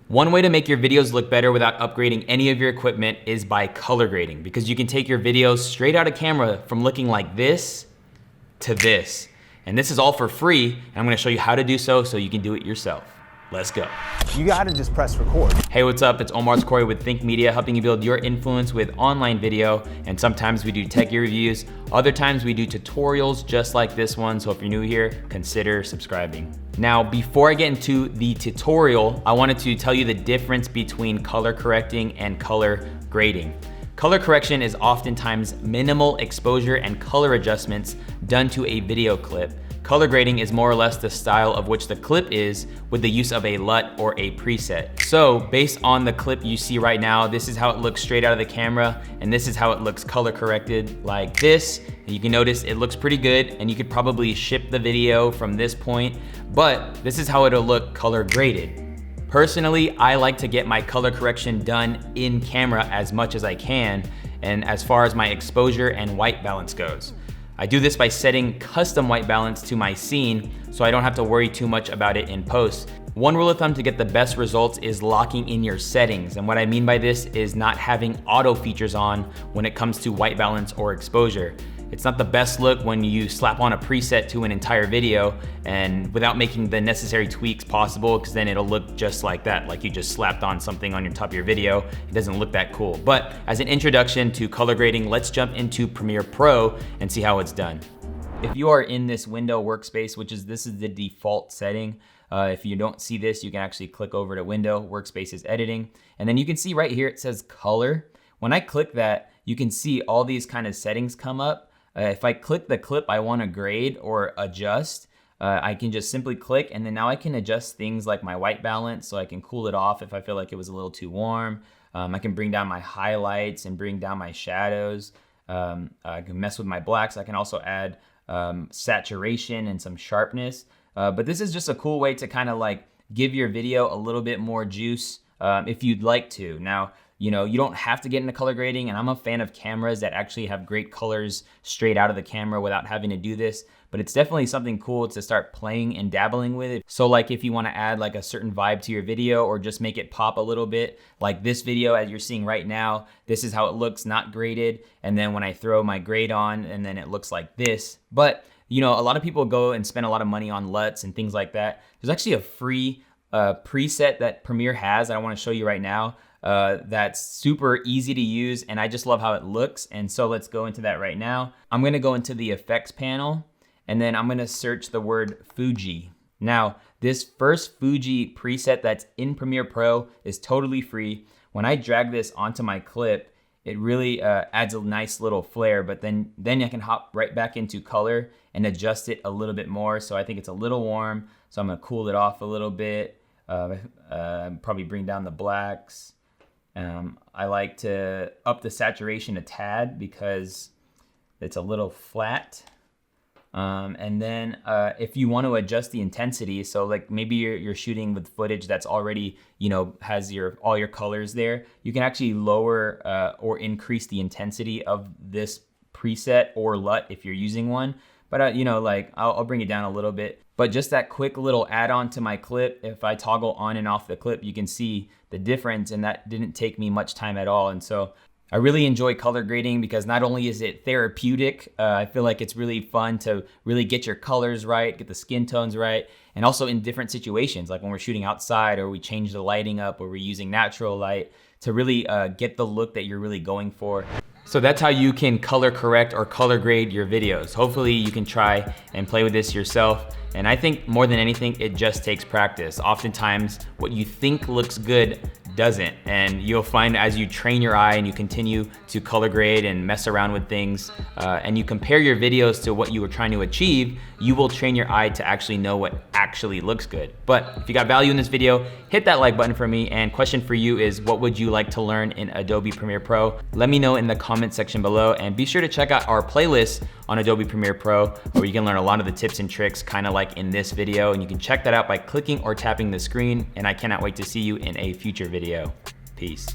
One way to make your videos look better without upgrading any of your equipment is by color grading, because you can take your videos straight out of camera from looking like this to this. And this is all for free, and I'm gonna show you how to do so you can do it yourself. Let's go. You gotta just press record. Hey, what's up? It's Omar with Think Media, helping you build your influence with online video. And sometimes we do techie reviews. Other times we do tutorials just like this one. So if you're new here, consider subscribing. Now, before I get into the tutorial, I wanted to tell you the difference between color correcting and color grading. Color correction is oftentimes minimal exposure and color adjustments done to a video clip. Color grading is more or less the style of which the clip is with the use of a LUT or a preset. So based on the clip you see right now, this is how it looks straight out of the camera, and this is how it looks color corrected like this. And you can notice it looks pretty good, and you could probably ship the video from this point, but this is how it'll look color graded. Personally, I like to get my color correction done in camera as much as I can, and as far as my exposure and white balance goes. I do this by setting custom white balance to my scene so I don't have to worry too much about it in post. One rule of thumb to get the best results is locking in your settings. And what I mean by this is not having auto features on when it comes to white balance or exposure. It's not the best look when you slap on a preset to an entire video and without making the necessary tweaks possible, because then it'll look just like that, like you just slapped on something on your top of your video. It doesn't look that cool. But as an introduction to color grading, let's jump into Premiere Pro and see how it's done. If you are in this window workspace, this is the default setting. If you don't see this, you can actually click over to Window, Workspaces Editing, and then you can see right here it says Color. When I click that, you can see all these kind of settings come up. If I click the clip I want to grade or adjust, I can just simply click, and then now I can adjust things like my white balance, so I can cool it off if I feel like it was a little too warm. I can bring down my highlights and bring down my shadows. I can mess with my blacks. I can also add saturation and some sharpness. But this is just a cool way to kind of like give your video a little bit more juice if you'd like to. Now, you know, you don't have to get into color grading, and I'm a fan of cameras that actually have great colors straight out of the camera without having to do this, but it's definitely something cool to start playing and dabbling with it. So like if you wanna add like a certain vibe to your video or just make it pop a little bit, like this video as you're seeing right now, this is how it looks not graded, and then when I throw my grade on, and then it looks like this. But you know, a lot of people go and spend a lot of money on LUTs and things like that. There's actually a free preset that Premiere has that I wanna show you right now. That's super easy to use, and I just love how it looks. And so let's go into that right now. I'm gonna go into the effects panel, and then I'm gonna search the word Fuji. Now, this first Fuji preset that's in Premiere Pro is totally free. When I drag this onto my clip, it really adds a nice little flare, but then I can hop right back into color and adjust it a little bit more. So I think it's a little warm, so I'm gonna cool it off a little bit. Probably bring down the blacks. I like to up the saturation a tad because it's a little flat. And then if you want to adjust the intensity, so like maybe you're shooting with footage that's already, you know, has all your colors there, you can actually lower or increase the intensity of this preset or LUT if you're using one. But you know, like I'll bring it down a little bit. But just that quick little add-on to my clip, if I toggle on and off the clip, you can see the difference, and that didn't take me much time at all. And so I really enjoy color grading because not only is it therapeutic, I feel like it's really fun to really get your colors right, get the skin tones right, and also in different situations, like when we're shooting outside or we change the lighting up or we're using natural light to really get the look that you're really going for. So that's how you can color correct or color grade your videos. Hopefully you can try and play with this yourself. And I think more than anything, it just takes practice. Oftentimes what you think looks good doesn't. And you'll find as you train your eye and you continue to color grade and mess around with things, and you compare your videos to what you were trying to achieve, you will train your eye to actually know what actually looks good. But if you got value in this video, hit that like button for me. And question for you is, what would you like to learn in Adobe Premiere Pro? Let me know in the comment section below, and be sure to check out our playlist on Adobe Premiere Pro, where you can learn a lot of the tips and tricks, kind of like in this video. And you can check that out by clicking or tapping the screen. And I cannot wait to see you in a future video. Peace.